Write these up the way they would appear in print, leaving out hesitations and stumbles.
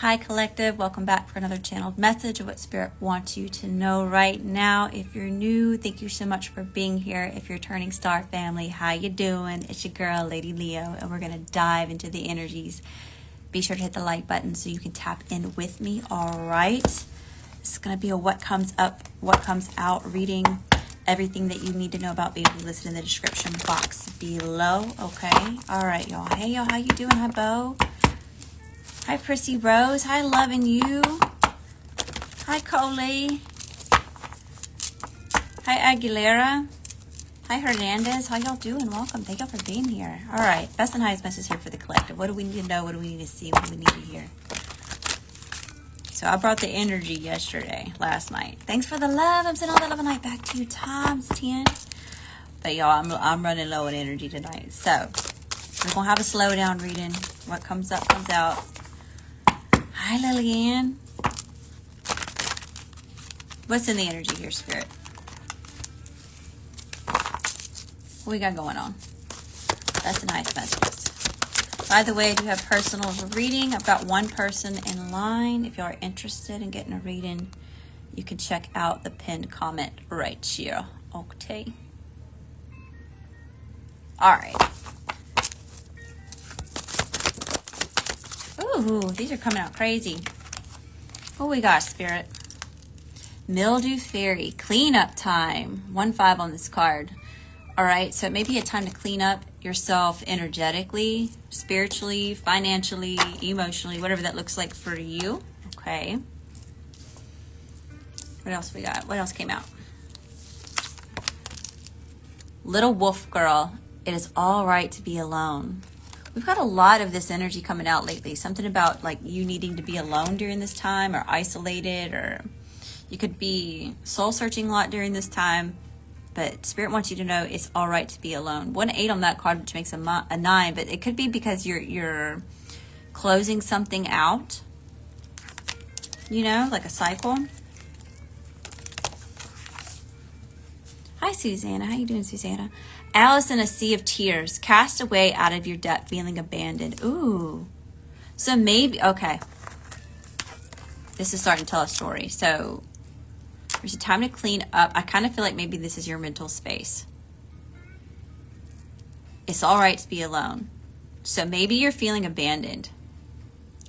Hi Collective, welcome back for another channeled message of what Spirit wants you to know right now. If you're new, thank you so much for being here. If you're turning star family, how you doing? It's your girl, Lady Leo, and we're going to dive into the energies. Be sure to hit the like button so you can tap in with me, all right? This is going to be a what comes up, what comes out reading. Everything that you need to know about me will be listed in the description box below, okay? All right, y'all. Hey, y'all, how you doing? Hi, Bo. Hi, Prissy Rose. Hi, Loving You. Hi, Coley. Hi, Aguilera. Hi, Hernandez. How y'all doing? Welcome. Thank y'all for being here. All right. Best and highest message here for the collective. What do we need to know? What do we need to see? What do we need to hear? So I brought the energy last night. Thanks for the love. I'm sending all the love and light back to you times 10. But y'all, I'm running low on energy tonight. So we're going to have a slow down reading. What comes up comes out. Hi, Lillian. What's in the energy here, Spirit? What we got going on? That's a nice message. By the way, I do have personal reading. I've got one person in line. If you are interested in getting a reading, you can check out the pinned comment right here. Okay. All right. Ooh, these are coming out crazy. What we got, Spirit? Mildew Fairy, cleanup time. 1-5 on this card. All right, so it may be a time to clean up yourself energetically, spiritually, financially, emotionally, whatever that looks like for you. Okay. What else we got? What else came out? Little Wolf Girl, it is all right to be alone. We've got a lot of this energy coming out lately. Something about like you needing to be alone during this time or isolated, or you could be soul searching a lot during this time. But Spirit wants you to know it's all right to be alone. 1-8 on that card, which makes a 9, but it could be because you're closing something out, you know, like a cycle. Hi, Susanna. How you doing, Susanna? Alice in a sea of tears, cast away out of your depth, feeling abandoned. Ooh. So maybe, okay. This is starting to tell a story. So there's a time to clean up. I kind of feel like maybe this is your mental space. It's all right to be alone. So maybe you're feeling abandoned.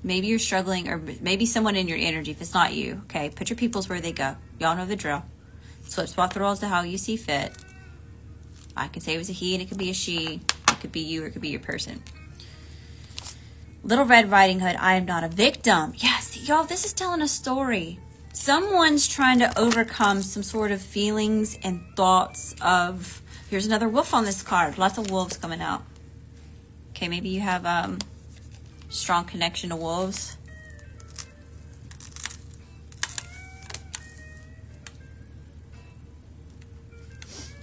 Maybe you're struggling, or maybe someone in your energy, if it's not you, okay? Put your peoples where they go. Y'all know the drill. Swip, swap the roles to how you see fit. I can say it was a he and it could be a she. It could be you or it could be your person. Little Red Riding Hood, I am not a victim. Yes, y'all, this is telling a story. Someone's trying to overcome some sort of feelings and thoughts of, here's another wolf on this card. Lots of wolves coming out. Okay, maybe you have strong connection to wolves.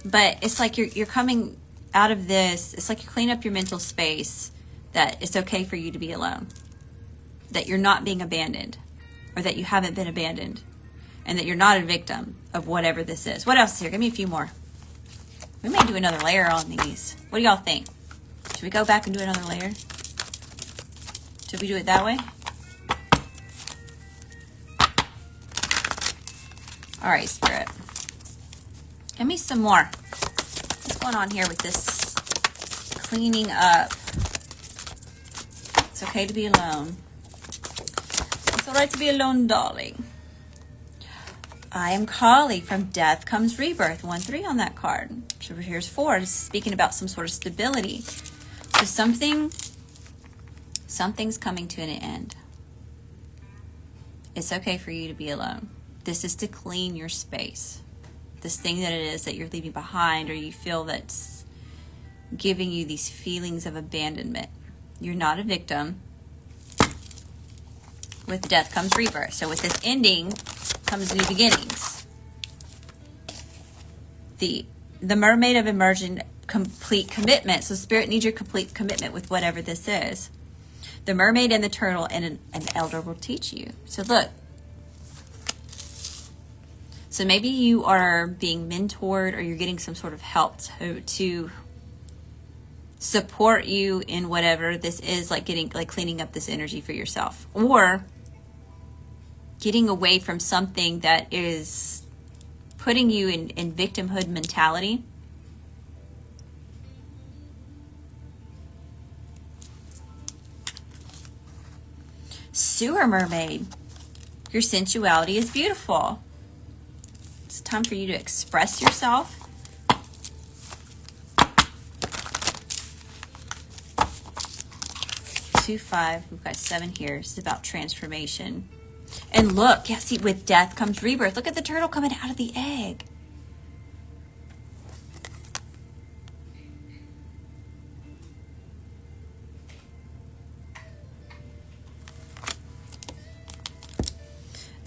But it's like you're coming out of this. It's like you clean up your mental space, that it's okay for you to be alone. That you're not being abandoned, or that you haven't been abandoned, and that you're not a victim of whatever this is. What else is here? Give me a few more. We may do another layer on these. What do y'all think? Should we go back and do another layer? Should we do it that way? All right, Spirit. Give me some more. What's going on here with this cleaning up? It's okay to be alone. It's all right to be alone, darling. I am Kali. From death comes rebirth. 1-3 on that card. So here's 4. It's speaking about some sort of stability. So something's coming to an end. It's okay for you to be alone. This is to clean your space. This thing that it is that you're leaving behind, or you feel that's giving you these feelings of abandonment. You're not a victim. With death comes rebirth. So with this ending comes new beginnings. The mermaid of emerging complete commitment. So Spirit needs your complete commitment with whatever this is. The mermaid and the turtle and an elder will teach you. So look. So maybe you are being mentored, or you're getting some sort of help to support you in whatever this is, like cleaning up this energy for yourself. Or getting away from something that is putting you in victimhood mentality. Sewer mermaid, your sensuality is beautiful. It's time for you to express yourself. Two, 5, we've got 7 here. It's about transformation. And look, yeah, see, with death comes rebirth. Look at the turtle coming out of the egg.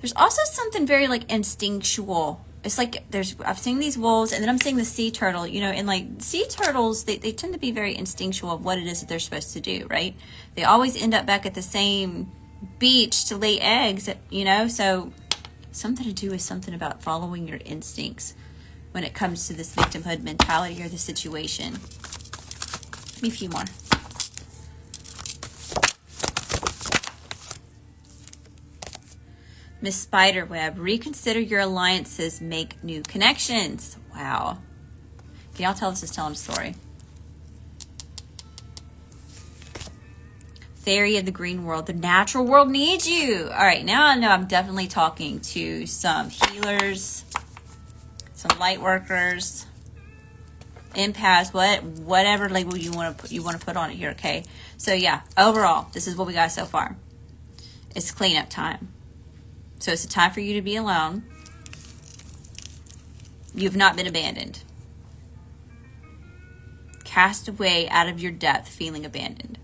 There's also something very like instinctual. It's like I've seen these wolves, and then I'm seeing the sea turtle, you know, and like sea turtles, they tend to be very instinctual of what it is that they're supposed to do, right? They always end up back at the same beach to lay eggs, you know, so something to do with something about following your instincts when it comes to this victimhood mentality or the situation. Give me a few more. Miss Spiderweb, reconsider your alliances, make new connections. Wow. Can y'all tell this is telling a story? Fairy of the green world, the natural world needs you. All right, now I know I'm definitely talking to some healers, some light workers, empaths, whatever label you want to put on it here, okay? So yeah, overall, this is what we got so far. It's cleanup time. So it's a time for you to be alone. You've not been abandoned. Cast away out of your depth, feeling abandoned.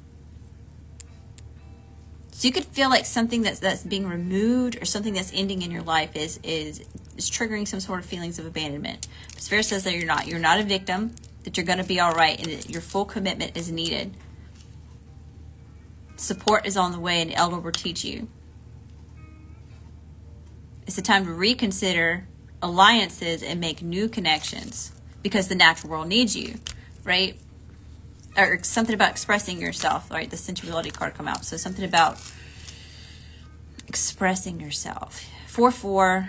So you could feel like something that's being removed or something that's ending in your life is triggering some sort of feelings of abandonment. But Spirit says that you're not a victim, that you're going to be all right, and that your full commitment is needed. Support is on the way, and the Elder will teach you. It's a time to reconsider alliances and make new connections because the natural world needs you, right? Or something about expressing yourself, right? The sensuality card come out. So something about expressing yourself. 4-4.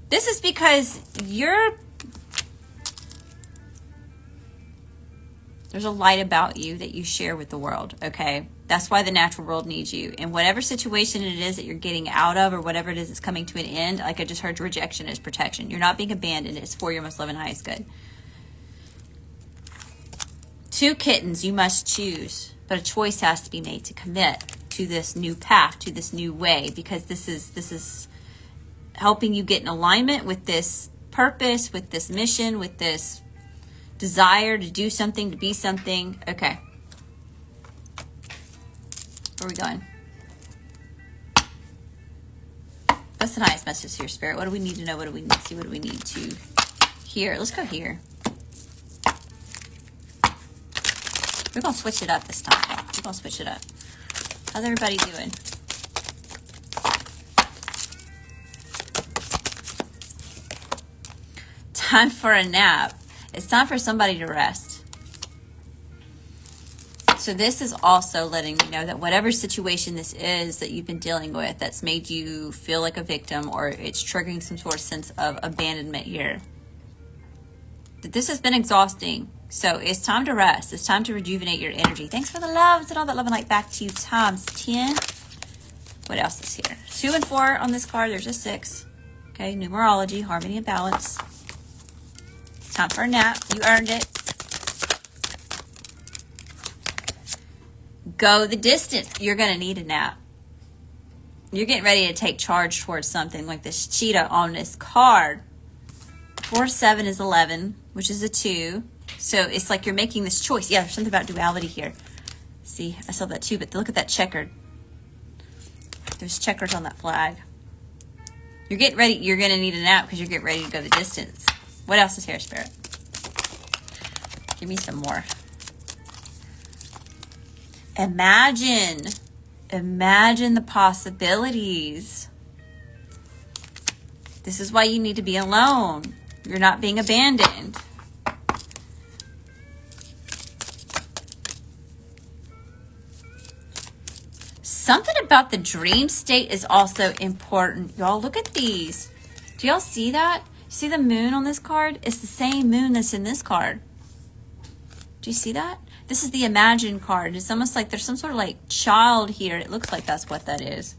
This is because there's a light about you that you share with the world, okay? That's why the natural world needs you. In whatever situation it is that you're getting out of or whatever it is that's coming to an end, like I just heard, rejection is protection. You're not being abandoned. It's for your most loving highest good. 2 kittens you must choose, but a choice has to be made to commit to this new path, to this new way, because this is helping you get in alignment with this purpose, with this mission, with this desire to do something, to be something. Okay. Where are we going? That's the highest message here, Spirit. What do we need to know? What do we need to see? What do we need to hear? Let's go here. We're going to switch it up this time. We're going to switch it up. How's everybody doing? Time for a nap. It's time for somebody to rest. So this is also letting me know that whatever situation this is that you've been dealing with that's made you feel like a victim, or it's triggering some sort of sense of abandonment here, that this has been exhausting. So it's time to rest. It's time to rejuvenate your energy. Thanks for the loves and all that love and light back to you times 10. What else is here? 2 and 4 on this card. There's a 6. Okay, numerology, harmony and balance. Time for a nap. You earned it. Go the distance. You're going to need a nap. You're getting ready to take charge towards something like this cheetah on this card. 4, 7 is 11, which is a 2. So it's like you're making this choice. Yeah, there's something about duality here. See, I saw that too, but look at that checkered. There's checkers on that flag. You're getting ready. You're going to need a nap because you're getting ready to go the distance. What else is here, Spirit? Give me some more. Imagine the possibilities. This is why you need to be alone. You're not being abandoned. Something about the dream state is also important. Y'all, look at these. Do y'all see that? See the moon on this card? It's the same moon that's in this card. Do you see that? This is the Imagine card. It's almost like there's some sort of like child here. It looks like that's what that is.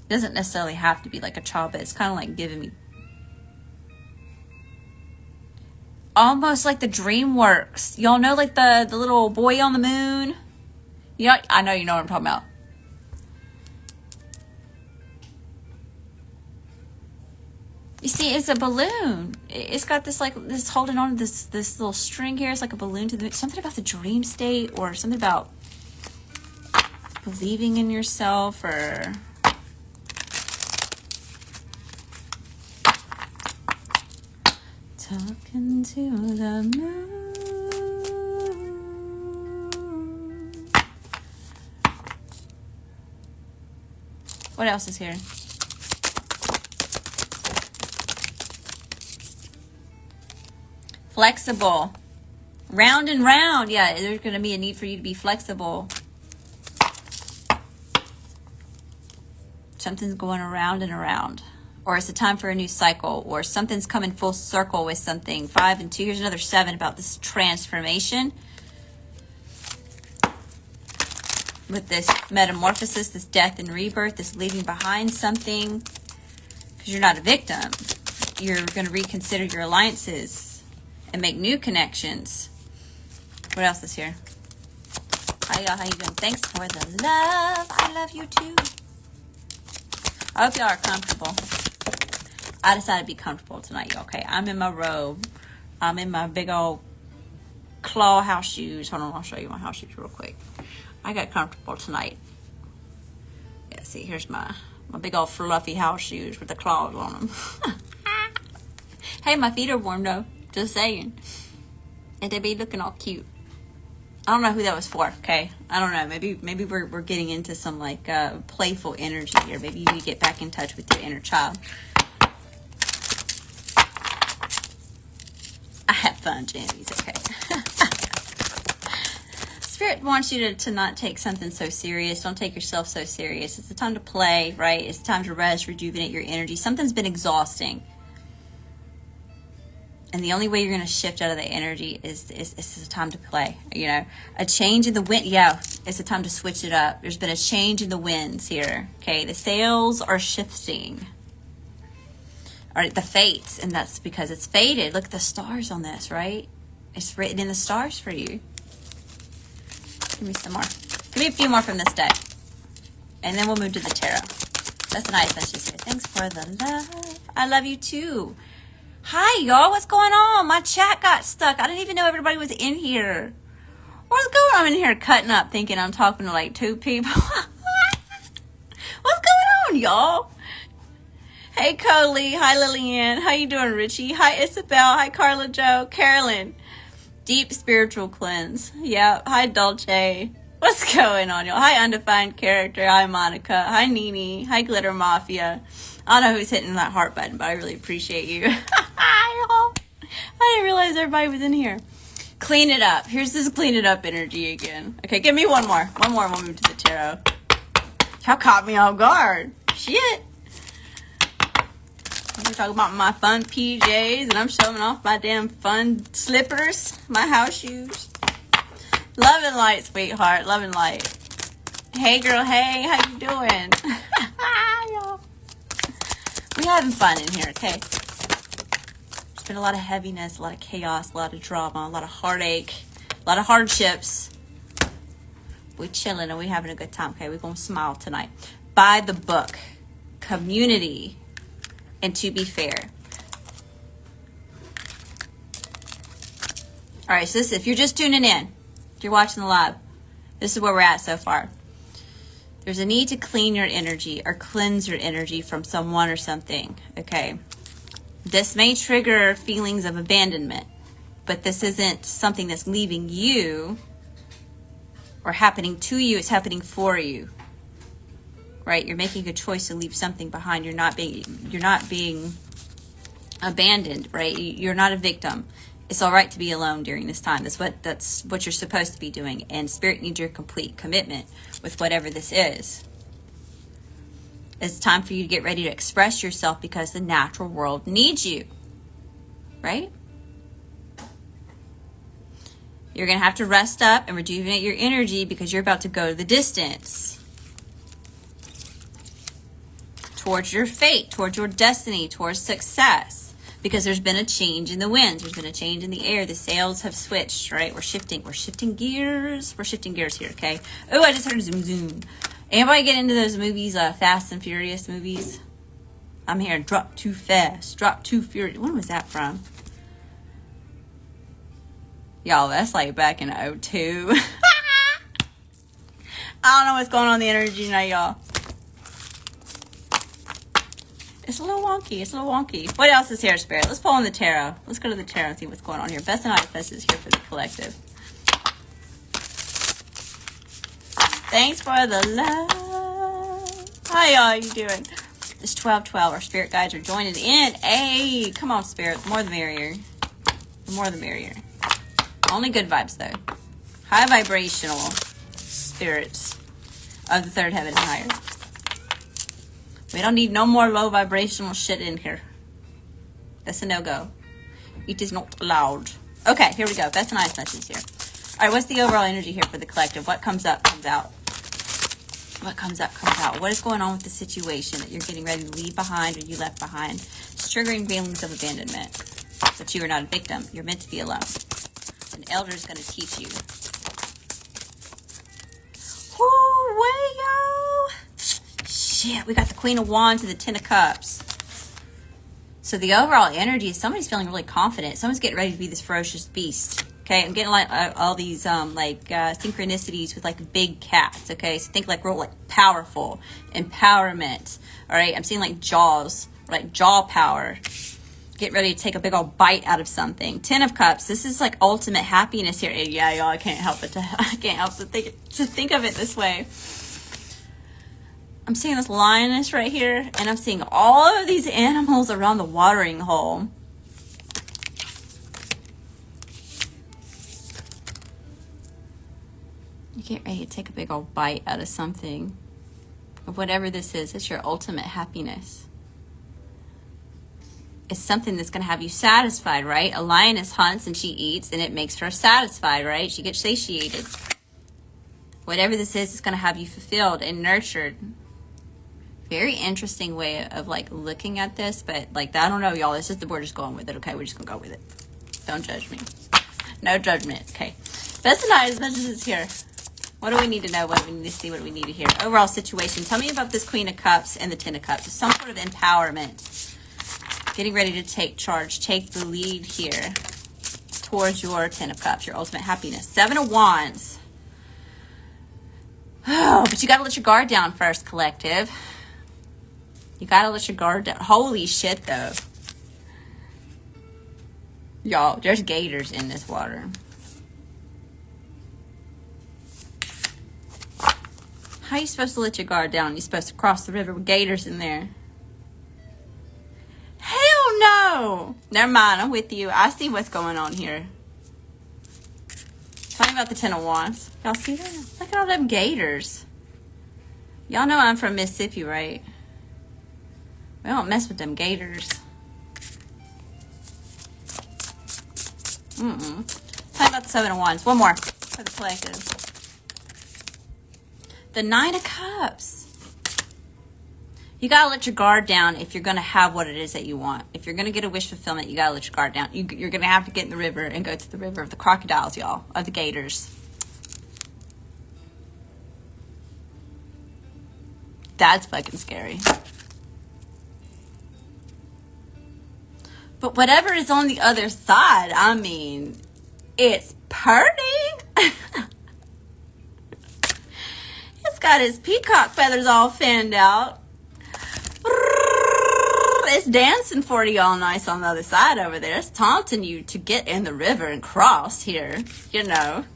It doesn't necessarily have to be like a child, but it's kind of like giving me almost like the DreamWorks. Y'all know like the little boy on the moon? You know, I know you know what I'm talking about. You see, it's a balloon. It's got this like this holding on to this little string here. It's like a balloon to the something about the dream state, or something about believing in yourself, or talking to the moon. What else is here? Flexible. Round and round. Yeah, there's going to be a need for you to be flexible. Something's going around and around. Or it's a time for a new cycle. Or something's coming full circle with something. 5 and 2. Here's another 7 about this transformation. With this metamorphosis, this death and rebirth, this leaving behind something. Because you're not a victim. You're going to reconsider your alliances and make new connections. What else is here? Hi y'all, how you doing? Thanks for the love. I love you too. I hope y'all are comfortable. I decided to be comfortable tonight, y'all. Okay, I'm in my robe. I'm in my big old claw house shoes. Hold on, I'll show you my house shoes real quick. I got comfortable tonight. Yeah, see, here's my big old fluffy house shoes with the claws on them. Hey, my feet are warm though. Just saying. And they be looking all cute. I don't know who that was for, okay? I don't know. Maybe we're getting into some like playful energy here. Maybe you need to get back in touch with your inner child. I have fun, Jammies, okay? Spirit wants you to not take something so serious. Don't take yourself so serious. It's the time to play, right? It's time to rest, rejuvenate your energy. Something's been exhausting. And the only way you're going to shift out of the energy is a time to play. You know, a change in the wind. Yeah, it's a time to switch it up. There's been a change in the winds here. Okay, the sails are shifting. All right, the fates, and that's because it's fated. Look at the stars on this, right? It's written in the stars for you. Give me some more. Give me a few more from this deck. And then we'll move to the tarot. That's nice that she said. Thanks for the love. I love you too. Hi, y'all. What's going on? My chat got stuck. I didn't even know everybody was in here. What's going on? I'm in here cutting up thinking I'm talking to like 2 people. What's going on, y'all? Hey, Coley. Hi, Lillian. How you doing, Richie? Hi, Isabel. Hi, Carla Joe. Carolyn. Deep spiritual cleanse. Yeah. Hi, Dolce. What's going on, y'all? Hi, Undefined Character. Hi, Monica. Hi, Nene. Hi, Glitter Mafia. I don't know who's hitting that heart button, but I really appreciate you. I didn't realize everybody was in here. Clean it up. Here's this clean it up energy again. Okay, give me one more. One more and we'll move to the tarot. Y'all caught me off guard. Shit. We're talking about my fun PJs, and I'm showing off my damn fun slippers, my house shoes. Love and light, sweetheart. Love and light. Hey, girl. Hey, how you doing? Y'all. We're having fun in here, okay? There's been a lot of heaviness, a lot of chaos, a lot of drama, a lot of heartache, a lot of hardships. We're chilling and we're having a good time, okay? We're going to smile tonight. By the book, community, and to be fair. All right, so this, if you're just tuning in, if you're watching the live, this is where we're at so far. There's a need to clean your energy or cleanse your energy from someone or something, okay? This may trigger feelings of abandonment, but this isn't something that's leaving you or happening to you. It's happening for you, right? You're making a choice to leave something behind. You're not being abandoned, right? You're not a victim. It's all right to be alone during this time. That's what you're supposed to be doing. And Spirit needs your complete commitment with whatever this is. It's time for you to get ready to express yourself because the natural world needs you, right? You're going to have to rest up and rejuvenate your energy because you're about to go the distance towards your fate, towards your destiny, towards success. Because there's been a change in the winds. There's been a change in the air. The sails have switched, right? We're shifting gears. We're shifting gears here, okay? Oh, I just heard a zoom zoom. Anybody get into those movies, Fast and Furious movies? I'm hearing drop too fast, drop too furious. When was that from? Y'all, that's like back in '02. I don't know what's going on in the energy tonight, y'all. It's a little wonky. It's a little wonky. What else is here, Spirit? Let's pull on the tarot. Let's go to the tarot and see what's going on here. Best and highest messages here for the collective. Thanks for the love. How y'all you doing? It's 12:12. Our spirit guides are joining in. Hey, come on, Spirit. The more the merrier. The more the merrier. Only good vibes, though. High vibrational spirits of the third heaven and higher. We don't need no more low vibrational shit in here. That's a no-go. It is not allowed. Okay, here we go. That's a nice message here. All right, what's the overall energy here for the collective? What comes up, comes out. What comes up, comes out. What is going on with the situation that you're getting ready to leave behind or you left behind? It's triggering feelings of abandonment. But you are not a victim. You're meant to be alone. An elder is going to teach you. Woo, way, yo! Shit, we got the Queen of Wands and the Ten of Cups. So the overall energy is somebody's feeling really confident. Someone's getting ready to be this ferocious beast. Okay, I'm getting like all these synchronicities with like big cats. Okay, so think like real like powerful empowerment. All right, I'm seeing like jaws, like jaw power. Get ready to take a big old bite out of something. Ten of Cups. This is like ultimate happiness here. And yeah, y'all, I can't help but to think of it this way. I'm seeing this lioness right here, and I'm seeing all of these animals around the watering hole. You get ready to take a big old bite out of something. Of whatever this is, it's your ultimate happiness. It's something that's going to have you satisfied, right? A lioness hunts and she eats, and it makes her satisfied, right? She gets satiated. Whatever this is, it's going to have you fulfilled and nurtured. Very interesting way of like looking at this, but like I don't know, y'all. It's just we're just going with it. Okay, we're just gonna go with it. Don't judge me. No judgment. Okay. Best and highest messages here. What do we need to know? What do we need to see? What do we need to hear? Overall situation. Tell me about this Queen of Cups and the Ten of Cups. Some sort of empowerment. Getting ready to take charge. Take the lead here towards your Ten of Cups. Your ultimate happiness. Seven of Wands. Oh, but you got to let your guard down first, collective. You gotta let your guard down. Holy shit, though. Y'all, there's gators in this water. How are you supposed to let your guard down? You're supposed to cross the river with gators in there. Hell no! Never mind, I'm with you. I see what's going on here. Tell me about the Ten of Wands. Y'all see that? Look at all them gators. Y'all know I'm from Mississippi, right? We don't mess with them gators. Tell me about the Seven of Wands. One more for the collective. The Nine of Cups. You got to let your guard down if you're going to have what it is that you want. If you're going to get a wish fulfillment, you got to let your guard down. You're going to have to get in the river and go to the river of the crocodiles, y'all. Of the gators. That's fucking scary. But whatever is on the other side, I mean, it's pretty. It's got his peacock feathers all fanned out. It's dancing for you all nice on the other side over there. It's taunting you to get in the river and cross here, you know.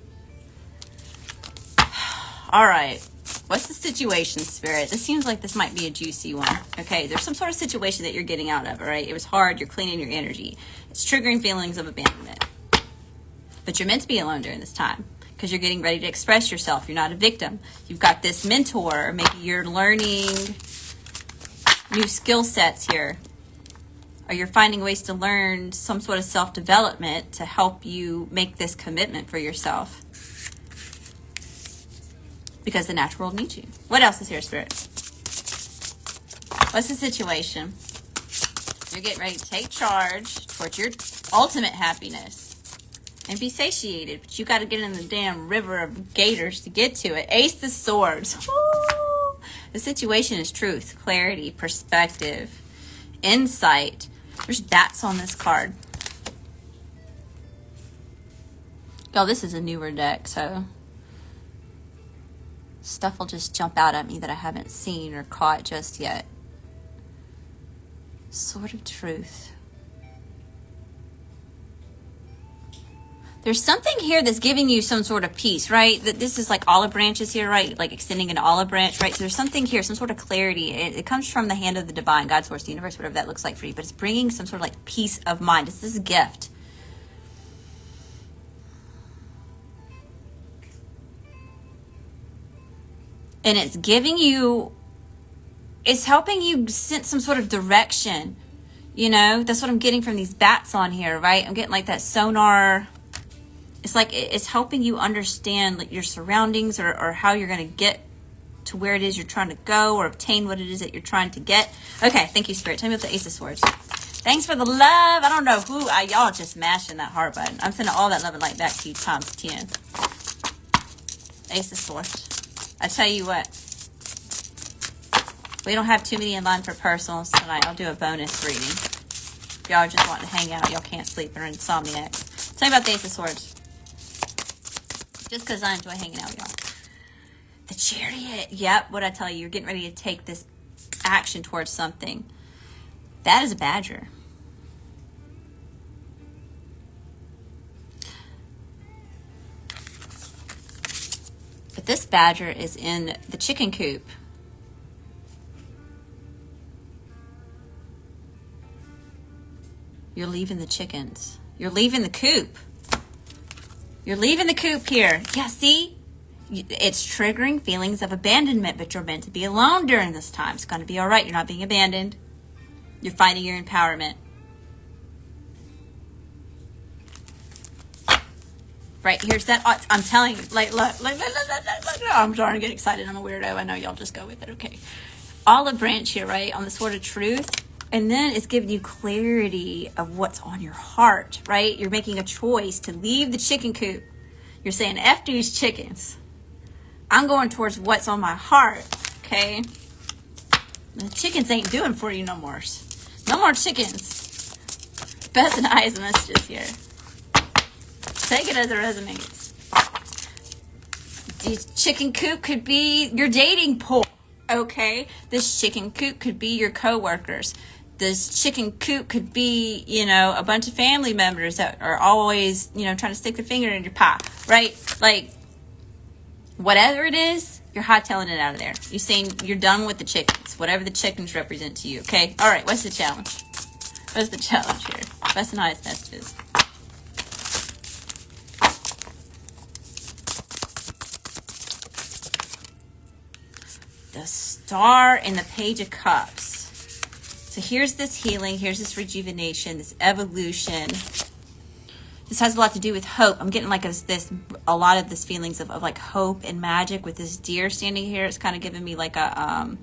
All right. What's the situation, Spirit? This seems like this might be a juicy one. Okay, there's some sort of situation that you're getting out of, all right? It was hard. You're cleaning your energy. It's triggering feelings of abandonment. But you're meant to be alone during this time because you're getting ready to express yourself. You're not a victim. You've got this mentor. Maybe you're learning new skill sets here. Or you're finding ways to learn some sort of self-development to help you make this commitment for yourself. Because the natural world needs you. What else is here, Spirit? What's the situation? You're getting ready to take charge towards your ultimate happiness and be satiated, but you got to get in the damn river of gators to get to it. Ace the Swords. Woo! The situation is truth, clarity, perspective, insight. There's bats on this card. Y'all, this is a newer deck, so stuff will just jump out at me that I haven't seen or caught just yet. Sword of Truth. There's something here that's giving you some sort of peace, right? That this is like olive branches here, right? Like extending an olive branch, right? So there's something here, some sort of clarity. It comes from the hand of the divine, God, source, the universe, whatever that looks like for you. But it's bringing some sort of like peace of mind. This is a gift. And it's giving you, it's helping you sense some sort of direction. You know, that's what I'm getting from these bats on here, right? I'm getting like that sonar. It's like it's helping you understand like your surroundings or how you're going to get to where it is you're trying to go or obtain what it is that you're trying to get. Okay, thank you, Spirit. Tell me about the Ace of Swords. Thanks for the love. I don't know who, y'all just mashing that heart button. I'm sending all that love and light back to you times 10. Ace of Swords. I tell you what. We don't have too many in line for personals tonight. I'll do a bonus reading. Y'all just want to hang out. Y'all can't sleep or insomniacs. Tell me about the Ace of Swords. Just because I enjoy hanging out with y'all. The Chariot. Yep, what I tell you. You're getting ready to take this action towards something. That is a badger. But this badger is in the chicken coop. You're leaving the chickens. You're leaving the coop. You're leaving the coop here. Yeah, see? It's triggering feelings of abandonment, but you're meant to be alone during this time. It's going to be all right. You're not being abandoned. You're finding your empowerment. Right, here's that. I'm telling you, like, look. I'm starting to get excited. I'm a weirdo. I know y'all just go with it. Okay. Olive branch here, right, on the Sword of Truth. And then it's giving you clarity of what's on your heart, right? You're making a choice to leave the chicken coop. You're saying, F these chickens. I'm going towards what's on my heart, okay? The chickens ain't doing for you no more. No more chickens. Best and eyes messages here. Take it as it resonates. The chicken coop could be your dating pool, okay? This chicken coop could be your coworkers. This chicken coop could be, you know, a bunch of family members that are always, you know, trying to stick their finger in your pie, right? Like, whatever it is, you're hightailing it out of there. You're saying you're done with the chickens, whatever the chickens represent to you, okay? All right, what's the challenge? What's the challenge here? Best and highest messages. The Star and the Page of Cups. So here's this healing, here's this rejuvenation, this evolution. This has a lot to do with hope. I'm getting like a lot of this feelings of like hope and magic with this deer standing here. It's kind of giving me like a,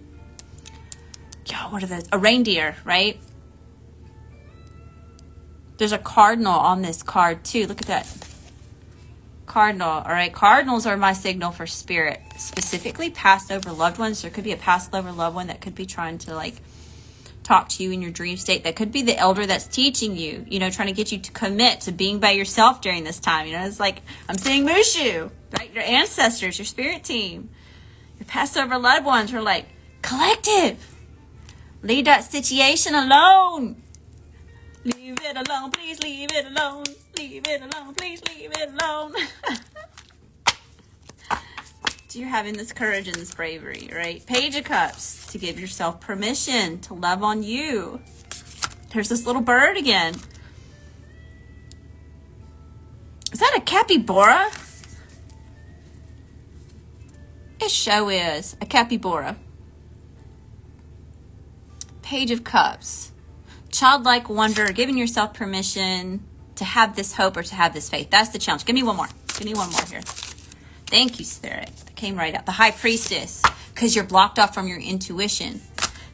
a reindeer, right? There's a cardinal on this card too. Look at that. Cardinal, all right? Cardinals are my signal for spirit, specifically passed over loved ones. There could be a passed over loved one that could be trying to like talk to you in your dream state. That could be the elder that's teaching you, you know, trying to get you to commit to being by yourself during this time. You know, it's like I'm seeing Mushu, right? Your ancestors, your spirit team, your passed over loved ones are like, collective, leave that situation alone. Leave it alone, please leave it alone. Leave it alone, please leave it alone. So you're having this courage and this bravery, right? Page of Cups, to give yourself permission to love on you. There's this little bird again. Is that a capybara? It sure is a capybara. Page of Cups. Childlike wonder, giving yourself permission to have this hope or to have this faith. That's the challenge. Give me one more. Give me one more here. Thank you, Spirit. It came right up. The High Priestess, because you're blocked off from your intuition.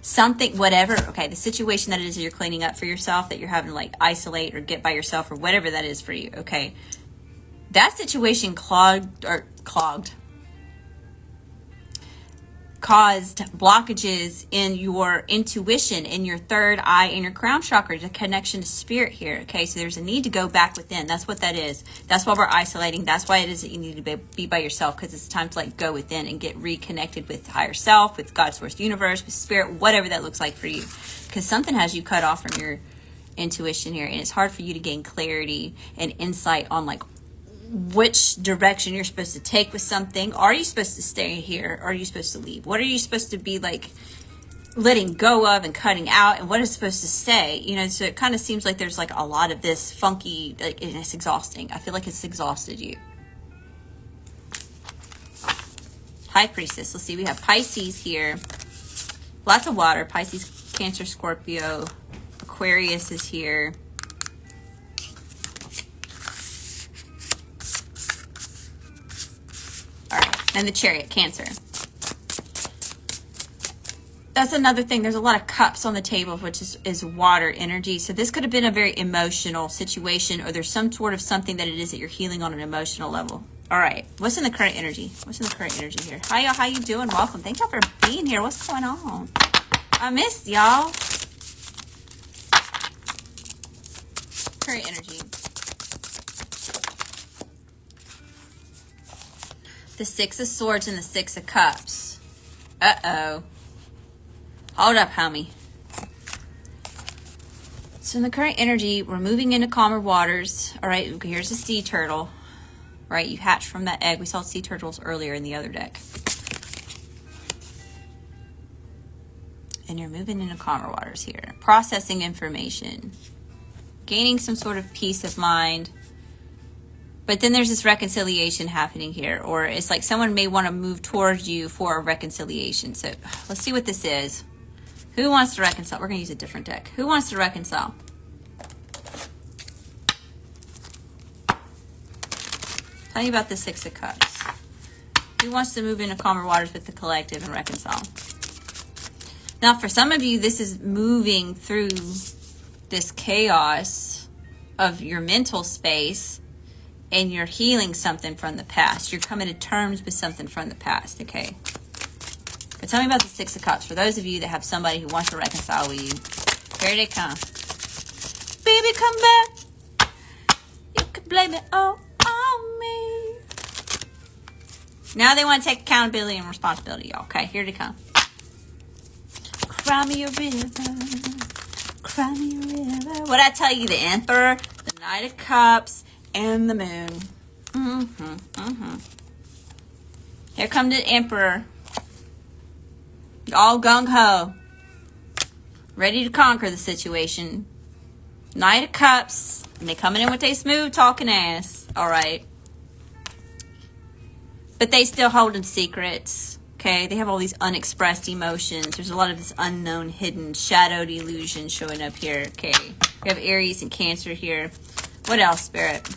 Something, whatever, okay, the situation that it is that you're cleaning up for yourself, that you're having to like isolate or get by yourself or whatever that is for you, okay? That situation caused blockages in your intuition, in your third eye, in your crown chakra, the connection to spirit here. Okay, so there's a need to go back within. That's what that is. That's why we're isolating. That's why it is that you need to be by yourself, because it's time to like go within and get reconnected with higher self, with God, source, universe, with spirit, whatever that looks like for you. Because something has you cut off from your intuition here, and it's hard for you to gain clarity and insight on like which direction you're supposed to take with something. Are you supposed to stay here? Or are you supposed to leave? What are you supposed to be like letting go of and cutting out, and what is supposed to stay? You know, so it kind of seems like there's like a lot of this funky, like, and it's exhausting. I feel like it's exhausted you. High Priestess. Let's see, we have Pisces here. Lots of water. Pisces, Cancer, Scorpio. Aquarius is here. And the Chariot, Cancer. That's another thing. There's a lot of cups on the table, which is water energy. So this could have been a very emotional situation, or there's some sort of something that it is that you're healing on an emotional level. All right. What's in the current energy? What's in the current energy here? Hi, y'all. How you doing? Welcome. Thank y'all for being here. What's going on? I missed y'all. Current energy. The Six of Swords and the Six of Cups. Uh-oh. Hold up, homie. So in the current energy, we're moving into calmer waters. All right, here's a sea turtle. Right, you hatched from that egg. We saw sea turtles earlier in the other deck. And you're moving into calmer waters here. Processing information. Gaining some sort of peace of mind. But then there's this reconciliation happening here, or it's like someone may want to move towards you for a reconciliation. So let's see what this is. Who wants to reconcile? We're going to use a different deck. Who wants to reconcile? Tell me about the Six of Cups. Who wants to move into calmer waters with the collective and reconcile? Now, for some of you, this is moving through this chaos of your mental space, and you're healing something from the past. You're coming to terms with something from the past, okay? But tell me about the Six of Cups. For those of you that have somebody who wants to reconcile with you, here they come. Baby, come back. You can blame it all on me. Now they want to take accountability and responsibility, y'all. Okay, here they come. Cry me a river. Cry me a river. What'd I tell you? The Emperor, the Knight of Cups, and the Moon. Here come the Emperor. All gung-ho. Ready to conquer the situation. Knight of Cups. And they coming in with their smooth talking ass. Alright. But they still holding secrets. Okay? They have all these unexpressed emotions. There's a lot of this unknown, hidden, shadowed illusion showing up here. Okay. We have Aries and Cancer here. What else, Spirit?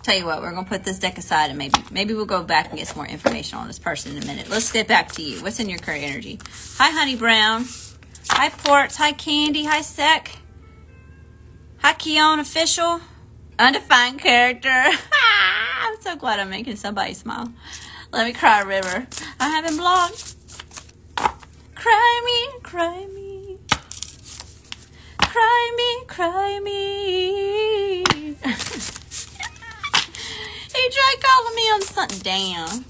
Tell you what, we're going to put this deck aside and maybe we'll go back and get some more information on this person in a minute. Let's get back to you. What's in your current energy? Hi, Honey Brown. Hi, Ports. Hi, Candy. Hi, Sec. Hi, Keon Official. Undefined character. I'm so glad I'm making somebody smile. Let me cry a river. I haven't blocked. Cry me, cry me. Cry me, cry me. He tried calling me on something. Damn.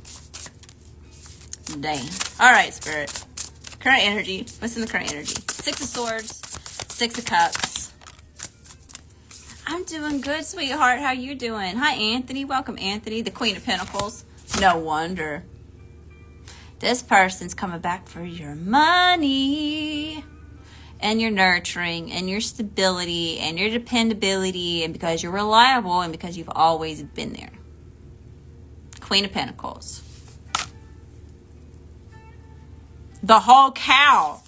All right, Spirit. Current energy. What's in the current energy? Six of Swords. Six of Cups. I'm doing good, sweetheart. How you doing? Hi, Anthony. Welcome, Anthony. The Queen of Pentacles. No wonder. This person's coming back for your money. And your nurturing. And your stability. And your dependability. And because you're reliable. And because you've always been there. Queen of Pentacles. The whole cow.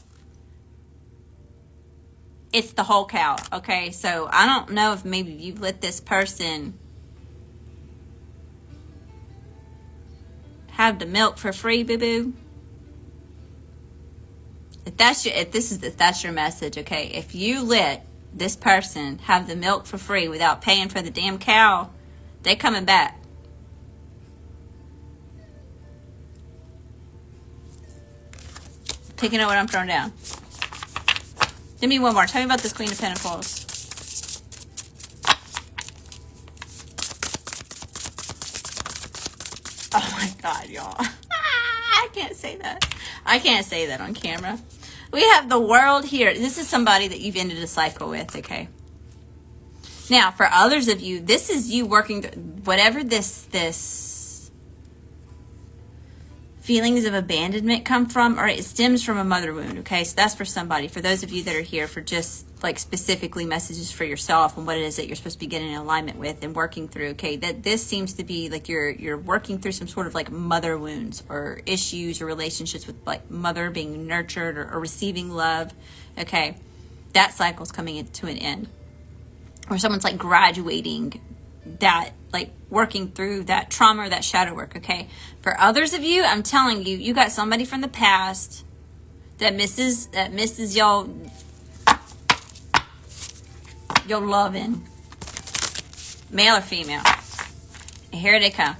It's the whole cow. Okay, so I don't know if maybe you've let this person have the milk for free, boo-boo. If that's your message, okay? If you let this person have the milk for free without paying for the damn cow, they coming back. Picking up what I'm throwing down. Give me one more. Tell me about this Queen of Pentacles. Oh my God, y'all. I can't say that. I can't say that on camera. We have the World here. This is somebody that you've ended a cycle with, okay? Now, for others of you, this is you working, whatever this feelings of abandonment come from, or it stems from a mother wound, okay? So that's for somebody. For those of you that are here for just like specifically messages for yourself and what it is that you're supposed to be getting in alignment with and working through, okay? That this seems to be like you're working through some sort of like mother wounds or issues or relationships with like mother being nurtured or receiving love, okay? That cycle's coming to an end. Or someone's like graduating that, like working through that trauma or that shadow work, okay? For others of you, I'm telling you, you got somebody from the past that misses y'all loving, male or female. And here they come.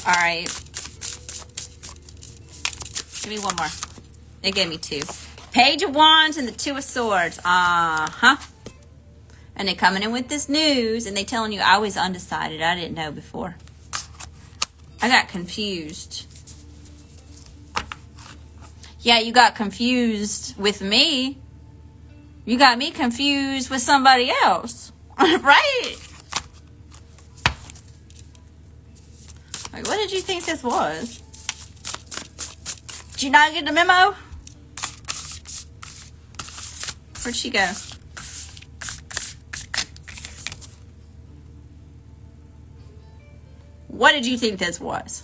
All right. Give me one more. They gave me two. Page of Wands and the Two of Swords. Uh-huh. And they're coming in with this news, and they telling you, I was undecided. I didn't know before. I got confused. Yeah, you got confused with me. You got me confused with somebody else. Right? Like, what did you think this was? Did you not get the memo? Where'd she go? What did you think this was?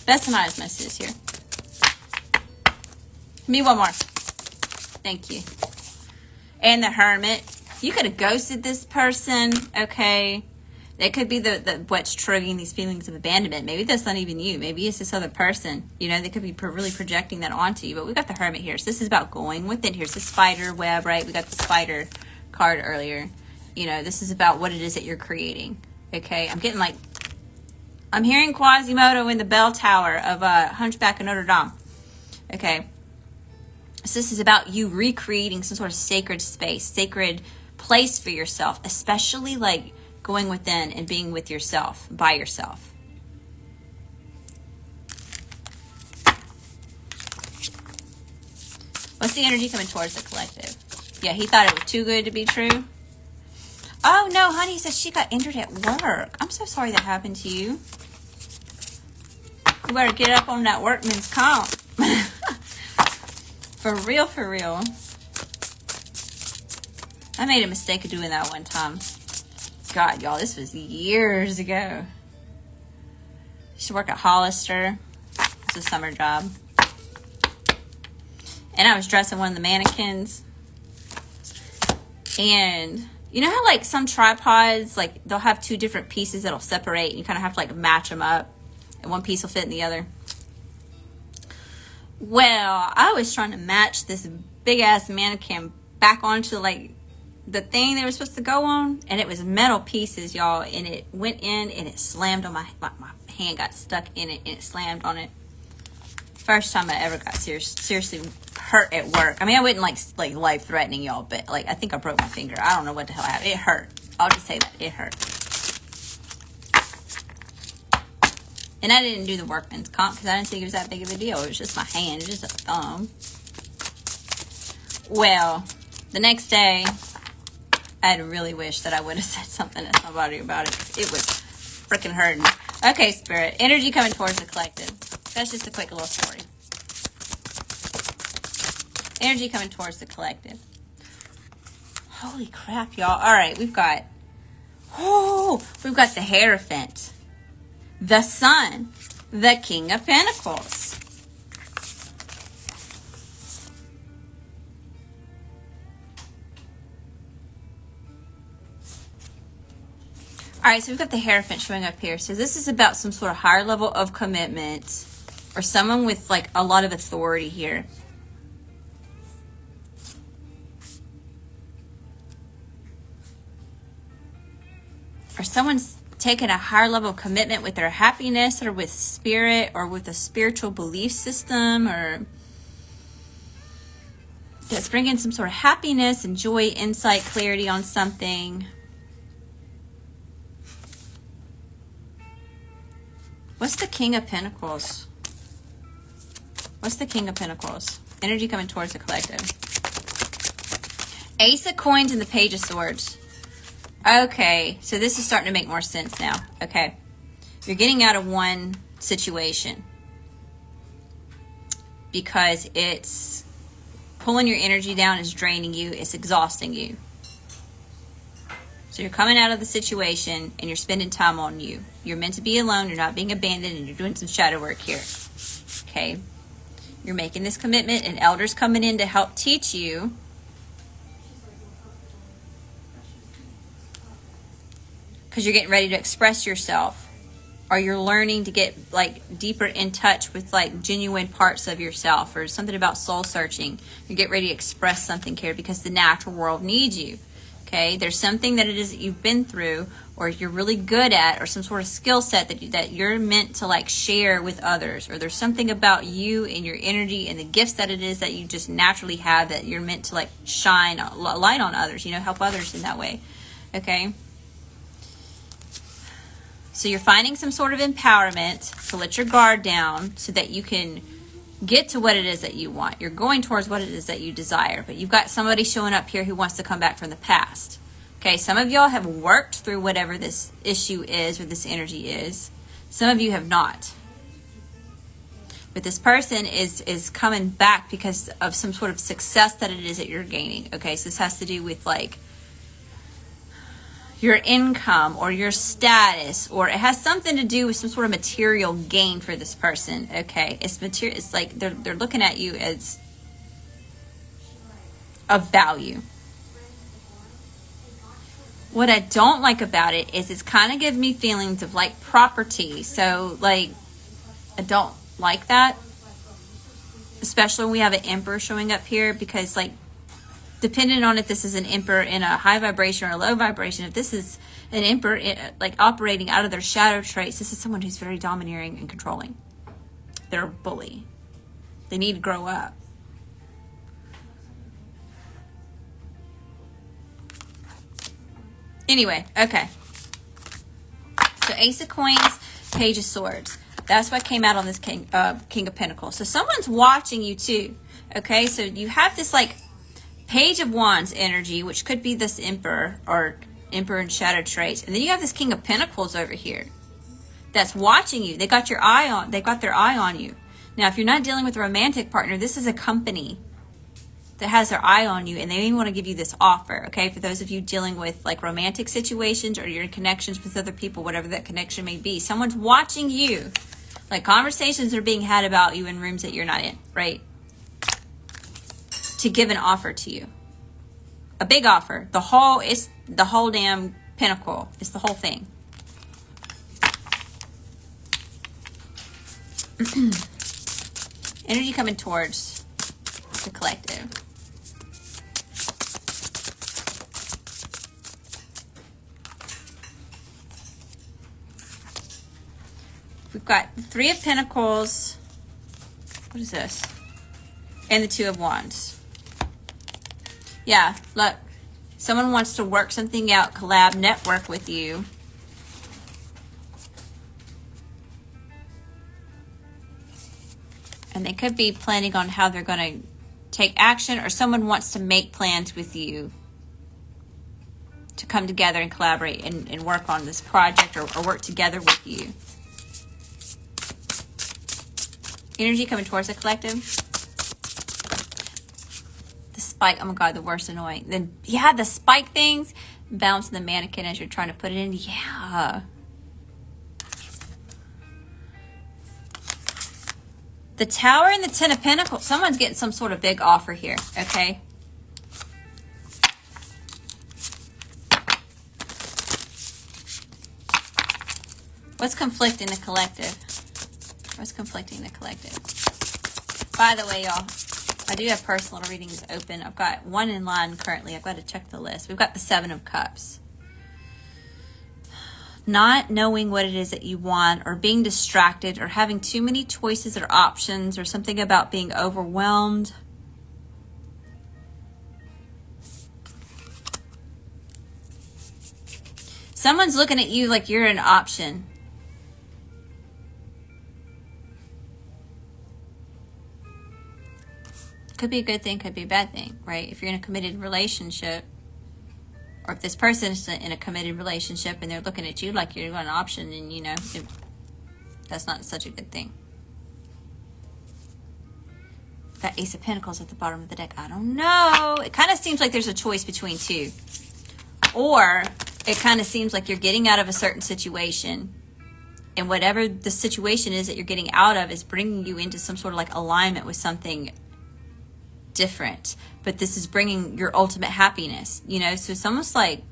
That's tonight's message here. Me one more. Thank you. And the Hermit. You could have ghosted this person, okay? It could be the what's triggering these feelings of abandonment. Maybe that's not even you. Maybe it's this other person. You know, they could be really projecting that onto you. But we got the Hermit here. So this is about going with it. Here's the spider web, right? We got the spider card earlier. You know, this is about what it is that you're creating. Okay? I'm getting like, I'm hearing Quasimodo in the bell tower of Hunchback of Notre Dame. Okay? So this is about you recreating some sort of sacred space, sacred place for yourself, especially like going within and being with yourself, by yourself. What's the energy coming towards the collective? Yeah, he thought it was too good to be true. Oh, no, honey, says she got injured at work. I'm so sorry that happened to you. You better get up on that workman's comp. For real, for real. I made a mistake of doing that one time. God, y'all, this was years ago. I used to work at Hollister. It's a summer job. And I was dressing one of the mannequins. And you know how like some tripods, like they'll have two different pieces that'll separate and you kind of have to like match them up and one piece will fit in the other. Well, I was trying to match this big ass mannequin back onto like the thing they were supposed to go on, and it was metal pieces, y'all, and it went in and it slammed on my hand got stuck in it and it slammed on it. First time I ever got seriously hurt at work. I mean, I wasn't like life threatening, y'all, but like I think I broke my finger. I don't know what the hell happened. It hurt. I'll just say that it hurt. And I didn't do the workman's comp because I didn't think it was that big of a deal. It was just my hand. It was just a thumb. Well, the next day, I had really wished that I would have said something to somebody about it. It was freaking hurting. Okay, Spirit. Energy coming towards the collective. That's just a quick little story. Energy coming towards the collective. Holy crap, y'all. All right, we've got the Hierophant. The Sun, the King of Pentacles. All right, so we've got the Hierophant showing up here. So this is about some sort of higher level of commitment or someone with like a lot of authority here. Or someone's taking a higher level of commitment with their happiness or with spirit or with a spiritual belief system, or that's bringing some sort of happiness and joy, insight, clarity on something. What's the King of Pentacles? What's the King of Pentacles? Energy coming towards the collective. Ace of Coins and the Page of Swords. Okay, so this is starting to make more sense now. Okay, you're getting out of one situation because it's pulling your energy down, it's draining you, it's exhausting you. So you're coming out of the situation and you're spending time on you. You're meant to be alone, you're not being abandoned, and you're doing some shadow work here. Okay, you're making this commitment, and elders coming in to help teach you. Because you're getting ready to express yourself, or you're learning to get like deeper in touch with like genuine parts of yourself, or something about soul searching. You get ready to express something here because the natural world needs you. Okay, there's something that it is that you've been through, or you're really good at, or some sort of skill set that you're meant to like share with others, or there's something about you and your energy and the gifts that it is that you just naturally have that you're meant to like shine a light on others, you know, help others in that way. Okay. So you're finding some sort of empowerment to let your guard down so that you can get to what it is that you want. You're going towards what it is that you desire. But you've got somebody showing up here who wants to come back from the past. Okay, some of y'all have worked through whatever this issue is or this energy is. Some of you have not. But this person is coming back because of some sort of success that it is that you're gaining. Okay, so this has to do with like your income or your status, or it has something to do with some sort of material gain for this person. Okay, it's material. It's like they're looking at you as of value. What I don't like about it is it's kind of gives me feelings of like property. So like I don't like that, especially when we have an Emperor showing up here, because like depending on if this is an Emperor in a high vibration or a low vibration, if this is an Emperor like operating out of their shadow traits, this is someone who's very domineering and controlling. They're a bully. They need to grow up. Anyway, okay. So Ace of Coins, Page of Swords. That's what came out on this King of Pentacles. So someone's watching you too. Okay, so you have this like Page of Wands energy, which could be this Emperor or Emperor and shadow traits, and then you have this King of Pentacles over here that's watching you. They got their eye on you. Now, if you're not dealing with a romantic partner, this is a company that has their eye on you, and they even want to give you this offer. Okay, for those of you dealing with like romantic situations, or you're in connections with other people, whatever that connection may be, someone's watching you. Like conversations are being had about you in rooms that you're not in, right? To give an offer to you, a big offer. The whole damn pentacle. It's the whole thing. Energy coming towards the collective. We've got the Three of Pentacles. What is this? And the Two of Wands. Yeah, look, someone wants to work something out, collab, network with you. And they could be planning on how they're going to take action, or someone wants to make plans with you to come together and collaborate and work on this project, or work together with you. Energy coming towards the collective. Spike, oh my god, the worst annoying. Then yeah, the spike things, bouncing the mannequin as you're trying to put it in. Yeah. The Tower and the Ten of Pentacles. Someone's getting some sort of big offer here, okay? What's conflicting the collective? What's conflicting the collective? By the way, y'all, I do have personal readings open. I've got one in line currently. I've got to check the list. We've got the Seven of Cups. Not knowing what it is that you want, or being distracted, or having too many choices or options, or something about being overwhelmed. Someone's looking at you like you're an option. Could be a good thing, could be a bad thing, right? If you're in a committed relationship, or if this person is in a committed relationship and they're looking at you like you're an option, and you know, that's not such a good thing. That Ace of Pentacles at the bottom of the deck. I don't know. It kind of seems like there's a choice between two. Or it kind of seems like you're getting out of a certain situation, and whatever the situation is that you're getting out of is bringing you into some sort of like alignment with something different, but this is bringing your ultimate happiness, you know. So it's almost like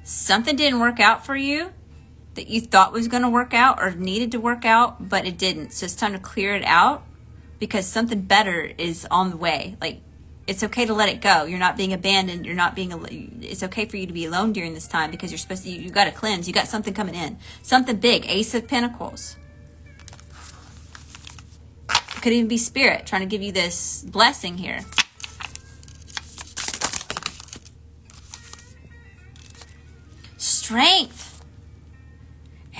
something didn't work out for you that you thought was going to work out or needed to work out, but it didn't. So it's time to clear it out, because something better is on the way. Like, it's okay to let it go. You're not being abandoned. You're not being, it's okay for you to be alone during this time, because you're supposed to, you got to cleanse. You got something coming in, something big. Ace of Pentacles. Could even be Spirit trying to give you this blessing here. Strength.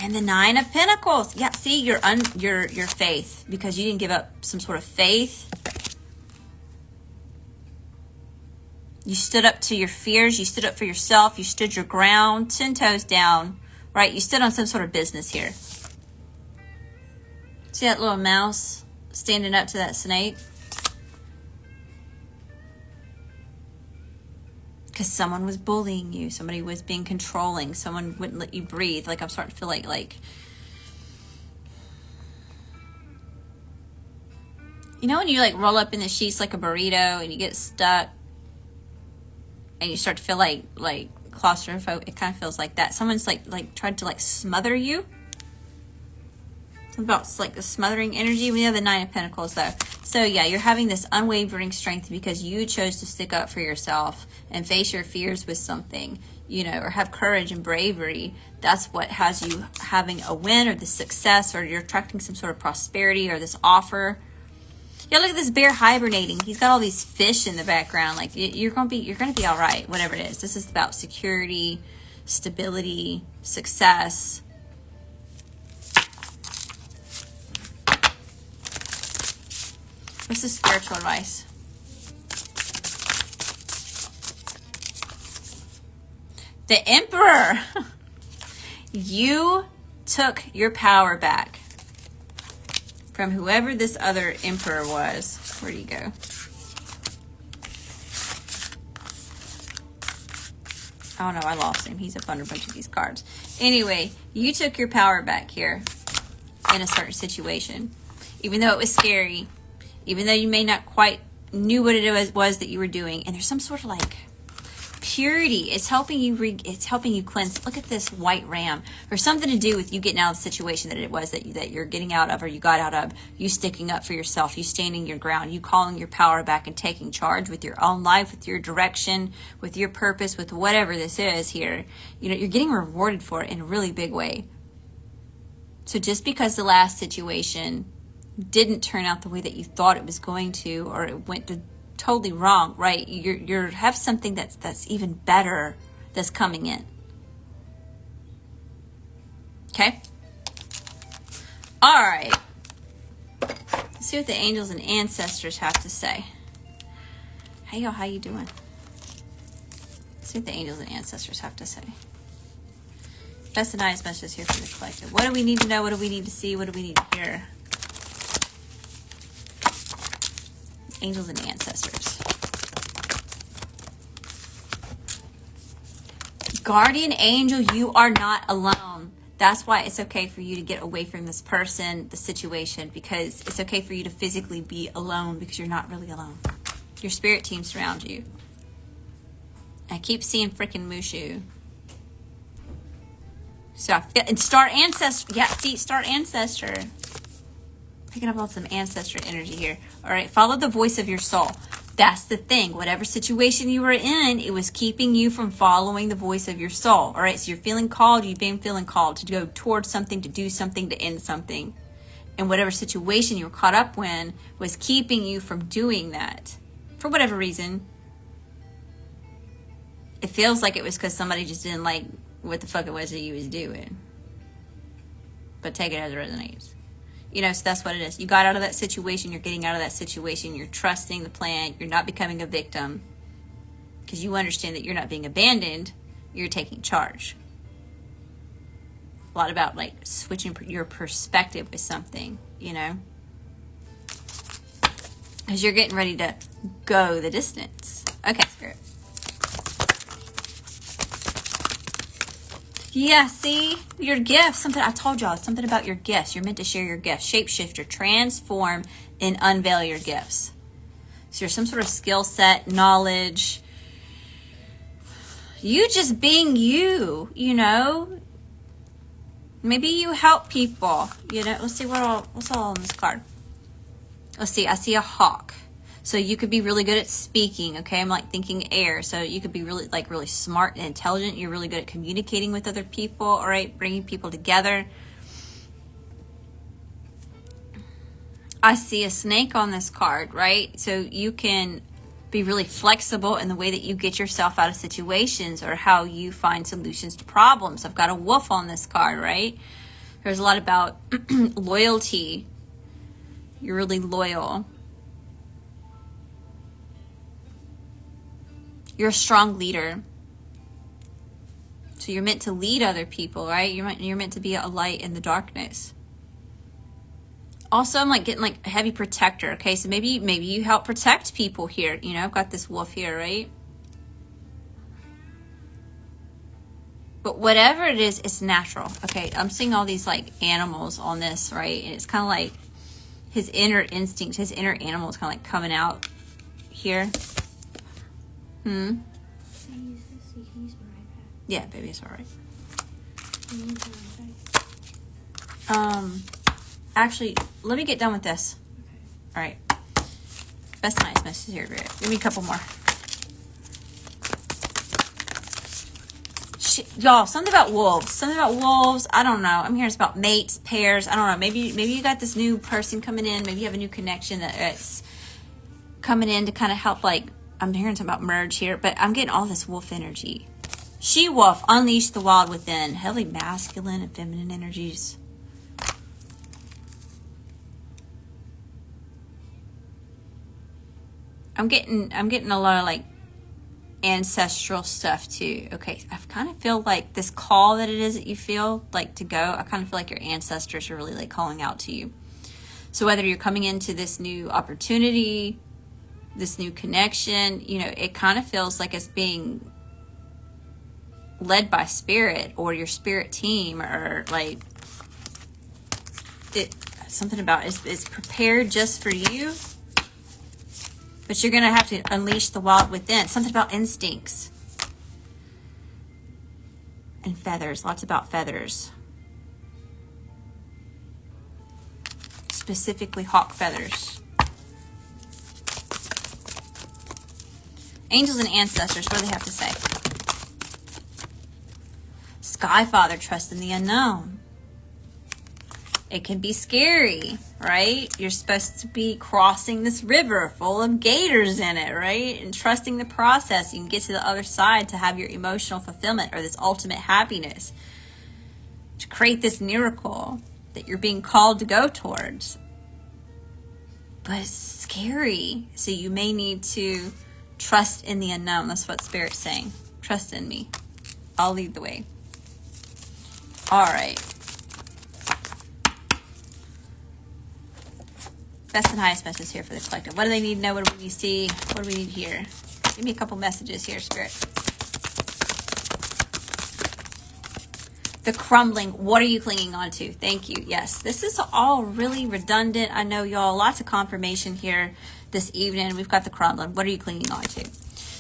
And the Nine of Pentacles. Yeah, see, your faith, because you didn't give up some sort of faith. You stood up to your fears. You stood up for yourself. You stood your ground, 10 toes down, right? You stood on some sort of business here. See that little mouse standing up to that snake? Because someone was bullying you. Somebody was being controlling. Someone wouldn't let you breathe. Like, I'm starting to feel like, you know when you like roll up in the sheets like a burrito and you get stuck and you start to feel like claustrophobic? It kind of feels like that. Someone's like tried to like smother you. Something about like the smothering energy. We have the Nine of Pentacles though. So yeah, you're having this unwavering strength because you chose to stick up for yourself and face your fears with something, you know, or have courage and bravery. That's what has you having a win or the success, or you're attracting some sort of prosperity or this offer. Yeah, look at this bear hibernating. He's got all these fish in the background. Like, you're gonna be all right, whatever it is. This is about security, stability, success. What's the spiritual advice? The Emperor. You took your power back from whoever this other emperor was. Where'd he go? Oh no, I lost him. He's up under a bunch of these cards. Anyway, you took your power back here in a certain situation. Even though it was scary, even though you may not quite knew what it was that you were doing, and there's some sort of like purity. It's helping you it's helping you cleanse. Look at this white ram. There's something to do with you getting out of the situation that it was that you're getting out of, or you got out of. You sticking up for yourself, you standing your ground, you calling your power back and taking charge with your own life, with your direction, with your purpose, with whatever this is here. You know, you're getting rewarded for it in a really big way. So just because the last situation didn't turn out the way that you thought it was going to, or it went totally wrong, right? You're have something that's even better that's coming in. Okay? All right. Let's see what the angels and ancestors have to say. Hey y'all, how you doing? Let's see what the angels and ancestors have to say. Best and highest messages here for the collective. What do we need to know? What do we need to see? What do we need to hear? Angels and ancestors. Guardian angel, you are not alone. That's why it's okay for you to get away from this person, the situation, because it's okay for you to physically be alone because you're not really alone. Your spirit team surrounds you. I keep seeing freaking Mushu. So, and Star Ancestor. Yeah, see, Star Ancestor. Picking up on some ancestor energy here. All right, follow the voice of your soul. That's the thing. Whatever situation you were in, it was keeping you from following the voice of your soul. All right, so you're feeling called. You've been feeling called to go towards something, to do something, to end something. And whatever situation you were caught up in was keeping you from doing that. For whatever reason. It feels like it was because somebody just didn't like what the fuck it was that you was doing. But take it as it resonates. You know, so that's what it is. You got out of that situation. You're getting out of that situation. You're trusting the plan. You're not becoming a victim. Because you understand that you're not being abandoned. You're taking charge. A lot about like switching your perspective with something, you know. Because you're getting ready to go the distance. Okay, Spirit. Yeah, see? Your gifts. Something I told y'all. Something about your gifts. You're meant to share your gifts. Shapeshifter. Transform and unveil your gifts. So you're some sort of skill set, knowledge. You just being you, you know? Maybe you help people. You know, let's see what's all on this card. Let's see. I see a hawk. So you could be really good at speaking, okay? I'm like thinking air. So you could be really smart and intelligent. You're really good at communicating with other people, all right? Bringing people together. I see a snake on this card, right? So you can be really flexible in the way that you get yourself out of situations or how you find solutions to problems. I've got a wolf on this card, right? There's a lot about loyalty. You're really loyal. You're a strong leader. So you're meant to lead other people, right? You're meant to be a light in the darkness. Also, I'm like getting like a heavy protector, okay? So maybe you help protect people here. You know, I've got this wolf here, right? But whatever it is, it's natural. Okay, I'm seeing all these like animals on this, right? And it's kind of like his inner instinct, his inner animal is kind of like coming out here. Yeah, baby, it's all right. Actually, let me get done with this. Okay. All right. Best nice message here. Give me a couple more. Y'all, something about wolves. Something about wolves. I don't know. I'm hearing it's about mates, pairs. I don't know. Maybe you got this new person coming in. Maybe you have a new connection that's coming in to kind of help, like, I'm hearing something about merge here, but I'm getting all this wolf energy. She-wolf, unleash the wild within. Heavily masculine and feminine energies. I'm getting a lot of like ancestral stuff too. Okay, I kind of feel like this call that it is that you feel like to go, I kind of feel like your ancestors are really like calling out to you. So whether you're coming into this new opportunity, this new connection, you know, it kind of feels like it's being led by spirit or your spirit team, or like it, something about it's prepared just for you, but you're going to have to unleash the wild within. Something about instincts and feathers, lots about feathers, specifically hawk feathers. Angels and ancestors, what do they have to say? Sky Father, trust in the unknown. It can be scary, right? You're supposed to be crossing this river full of gators in it, right? And trusting the process. You can get to the other side to have your emotional fulfillment or this ultimate happiness. To create this miracle that you're being called to go towards. But it's scary. So you may need to trust in the unknown. That's what Spirit's saying. Trust in me. I'll lead the way. All right. Best and highest message here for the collective. What do they need to know? What do we need to see? What do we need to hear? Give me a couple messages here, Spirit. The crumbling. What are you clinging on to? Thank you. Yes, this is all really redundant. I know, y'all, lots of confirmation here this evening. We've got the crumbling. What are you clinging on to?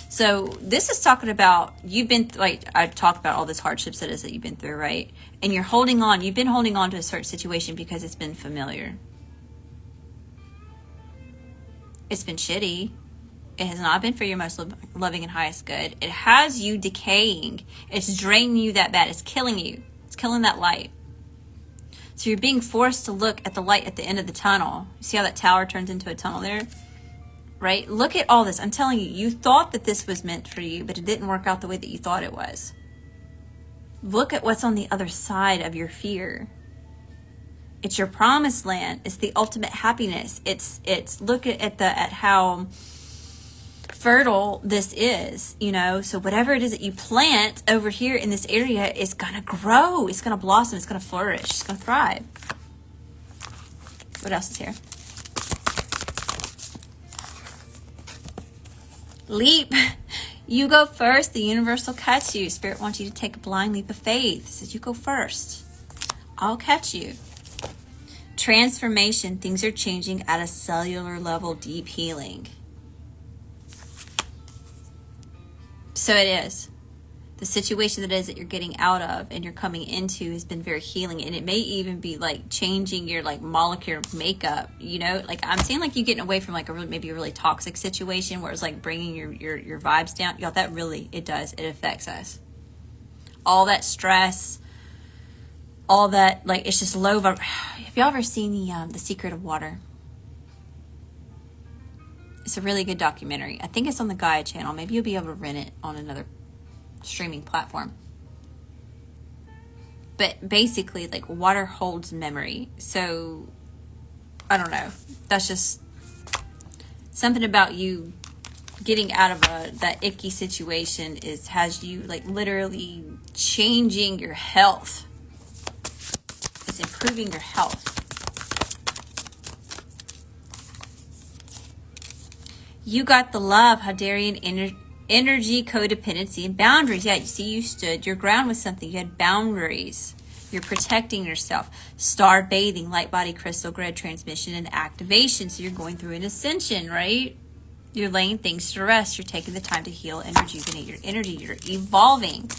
So this is talking about, you've been, like, I talked about all this hardships that is that you've been through, right? And you're holding on. You've been holding on to a certain situation because it's been familiar. It's been shitty. It has not been for your most loving and highest good. It has you decaying. It's draining you that bad. It's killing you. It's killing that light. So you're being forced to look at the light at the end of the tunnel. You see how that tower turns into a tunnel there? Right? Look at all this. I'm telling you, you thought that this was meant for you, but it didn't work out the way that you thought it was. Look at what's on the other side of your fear. It's your promised land. It's the ultimate happiness. It's look at how fertile this is, you know. So whatever it is that you plant over here in this area is going to grow. It's going to blossom. It's going to flourish. It's going to thrive. What else is here? Leap. You go first. The universe will catch you. Spirit wants you to take a blind leap of faith. It says you go first. I'll catch you. Transformation. Things are changing at a cellular level. Deep healing. So it is. The situation that is that you're getting out of and you're coming into has been very healing, and it may even be like changing your like molecular makeup, you know. Like I'm seeing like you getting away from like maybe a really toxic situation where it's like bringing your vibes down. Y'all, that really, it does. It affects us. All that stress, all that, like, it's just low vibe. Have y'all ever seen the Secret of Water? It's a really good documentary. I think it's on the Gaia channel. Maybe you'll be able to rent it on another streaming platform. But basically, like, water holds memory. So, I don't know. That's just something about you getting out of that icky situation has you, like, literally changing your health. It's improving your health. You got the love, Hadarian energy, codependency, and boundaries. Yeah, you see, you stood your ground with something. You had boundaries. You're protecting yourself. Star bathing, light body, crystal grid transmission, and activation. So you're going through an ascension, right? You're laying things to rest. You're taking the time to heal and rejuvenate your energy. You're evolving.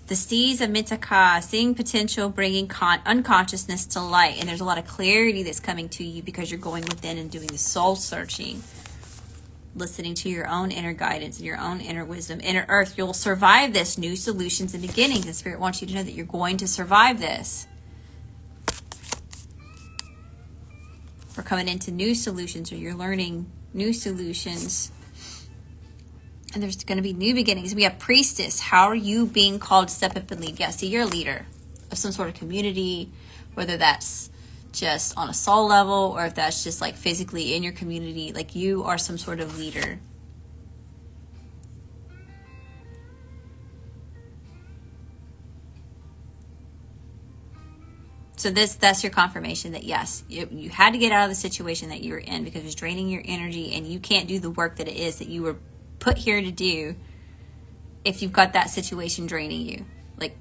The seeds of Mitaka, seeing potential, bringing unconsciousness to light. And there's a lot of clarity that's coming to you because you're going within and doing the soul searching. Listening to your own inner guidance and your own inner wisdom. Inner earth, you'll survive this. New solutions and beginnings. The Spirit wants you to know that you're going to survive this. We're coming into new solutions, or you're learning new solutions. And there's going to be new beginnings. We have priestess. How are you being called to step up and lead? Yeah, see, you're a leader of some sort of community, whether that's just on a soul level or if that's just like physically in your community. Like you are some sort of leader. So that's your confirmation that yes, you had to get out of the situation that you were in because it was draining your energy, and you can't do the work that it is that you were put here to do if you've got that situation draining you. Like,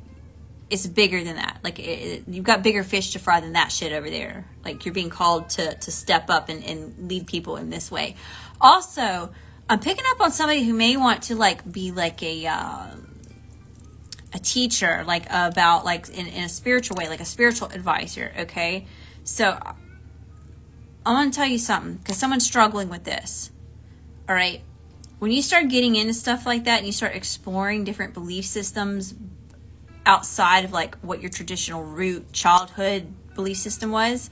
it's bigger than that. Like, you've got bigger fish to fry than that shit over there. Like, you're being called to step up and lead people in this way. Also, I'm picking up on somebody who may want to like be like a teacher, like about like in a spiritual way, like a spiritual advisor. Okay, so I want to tell you something because someone's struggling with this. All right. When you start getting into stuff like that and you start exploring different belief systems outside of like what your traditional root childhood belief system was,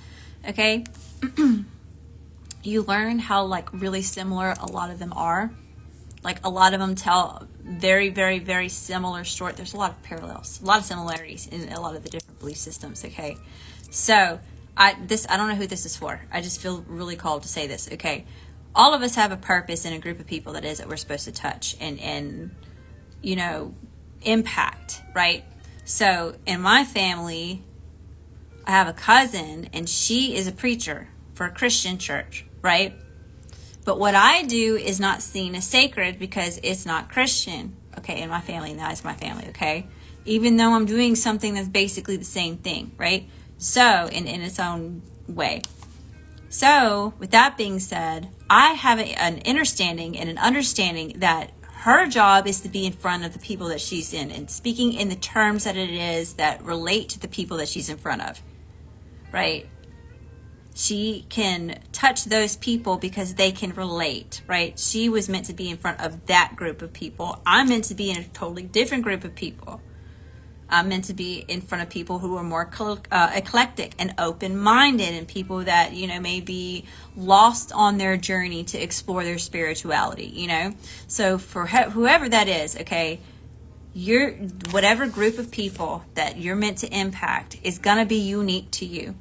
okay, you learn how like really similar a lot of them are. Like a lot of them tell very, very, very similar story. There's a lot of parallels, a lot of similarities in a lot of the different belief systems, okay? So I don't know who this is for. I just feel really called to say this, okay? All of us have a purpose in a group of people that we're supposed to touch and you know, impact, right? So in my family, I have a cousin and she is a preacher for a Christian church, right? But what I do is not seen as sacred because it's not Christian, okay, in my family, and that is my family, okay? Even though I'm doing something that's basically the same thing, right? So, in its own way. So, with that being said, I have an understanding and an understanding that her job is to be in front of the people that she's in and speaking in the terms that it is that relate to the people that she's in front of, right? She can touch those people because they can relate, right? She was meant to be in front of that group of people. I'm meant to be in a totally different group of people. I'm meant to be in front of people who are more eclectic and open-minded, and people that, you know, may be lost on their journey to explore their spirituality, you know? So for whoever that is, okay, whatever group of people that you're meant to impact is going to be unique to you.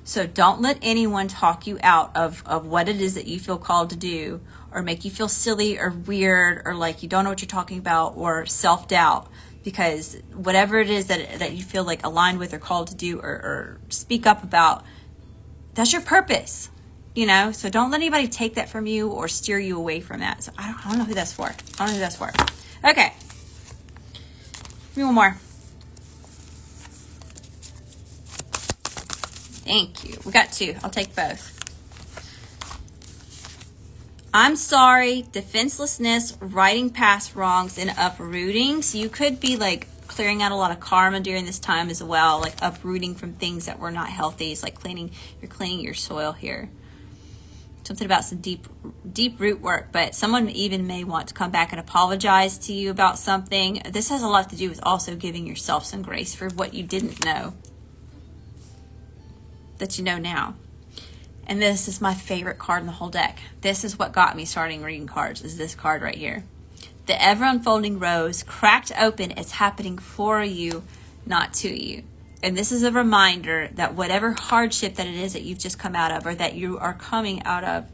So don't let anyone talk you out of what it is that you feel called to do, or make you feel silly or weird, or like you don't know what you're talking about, or self-doubt. Because whatever it is that you feel like aligned with or called to do, or speak up about, that's your purpose, you know? So don't let anybody take that from you or steer you away from that. So I don't know who that's for. I don't know who that's for. Okay. Give me one more. Thank you. We got two. I'll take both. I'm sorry, defenselessness, righting past wrongs, and uprooting. So you could be like clearing out a lot of karma during this time as well, like uprooting from things that were not healthy. It's like you're cleaning your soil here. Something about some deep root work, but someone even may want to come back and apologize to you about something. This has a lot to do with also giving yourself some grace for what you didn't know that you know now. And this is my favorite card in the whole deck. This is what got me starting reading cards, is this card right here. The ever-unfolding rose, cracked open, it's happening for you, not to you. And this is a reminder that whatever hardship that it is that you've just come out of, or that you are coming out of,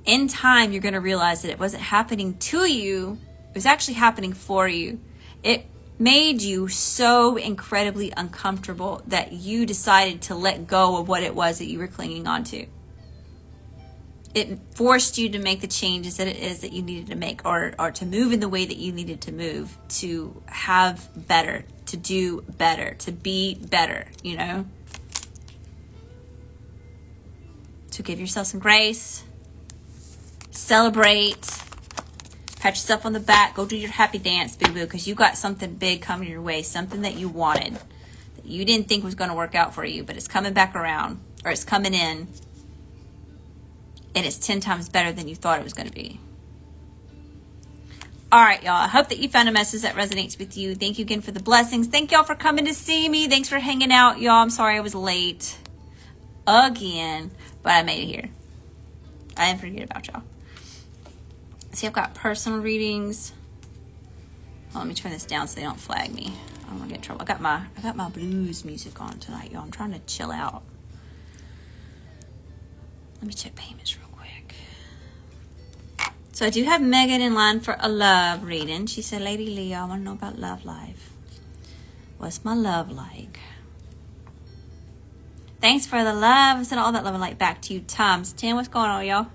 in time you're going to realize that it wasn't happening to you, it was actually happening for you. It made you so incredibly uncomfortable that you decided to let go of what it was that you were clinging on to. It forced you to make the changes that it is that you needed to make, or to move in the way that you needed to move, to have better, to do better, to be better, you know? So give yourself some grace, celebrate, pat yourself on the back, go do your happy dance, boo-boo, because you got something big coming your way, something that you wanted, that you didn't think was going to work out for you, but it's coming back around, or it's coming in, and it's 10 times better than you thought it was going to be. All right, y'all. I hope that you found a message that resonates with you. Thank you again for the blessings. Thank y'all for coming to see me. Thanks for hanging out, y'all. I'm sorry I was late again, but I made it here. I didn't forget about y'all. See, I've got personal readings. Well, let me turn this down so they don't flag me. I don't want to get in trouble. I got my blues music on tonight, y'all. I'm trying to chill out. Let me check payments real quick. So I do have Megan in line for a love reading. She said, Lady Leo, I want to know about love life. What's my love like? Thanks for the love. I sent all that love and light back to you times 10. What's going on, y'all?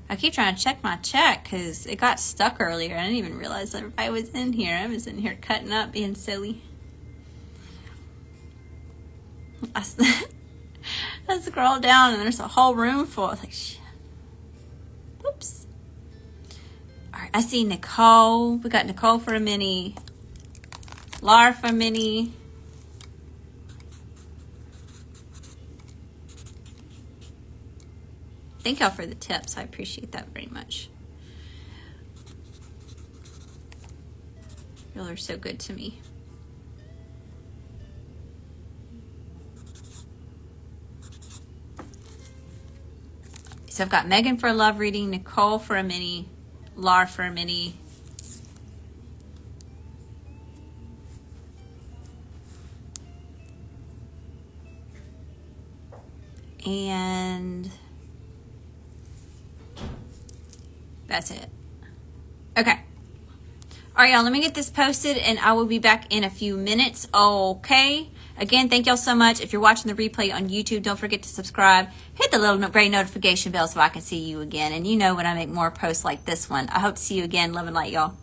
I keep trying to check my chat because it got stuck earlier. I didn't even realize everybody was in here. I was in here cutting up, being silly. I scroll down and there's a whole room full. I was like, shit. Whoops. All right, I see Nicole. We got Nicole for a mini. Laura for a mini. Thank y'all for the tips. I appreciate that very much. Y'all are so good to me. So I've got Megan for a love reading, Nicole for a mini, Laura for a mini. And that's it. Okay. All right, y'all, let me get this posted and I will be back in a few minutes. Okay. Again, thank y'all so much. If you're watching the replay on YouTube, don't forget to subscribe. Hit the little gray notification bell so I can see you again. And you know when I make more posts like this one. I hope to see you again. Love and light, y'all.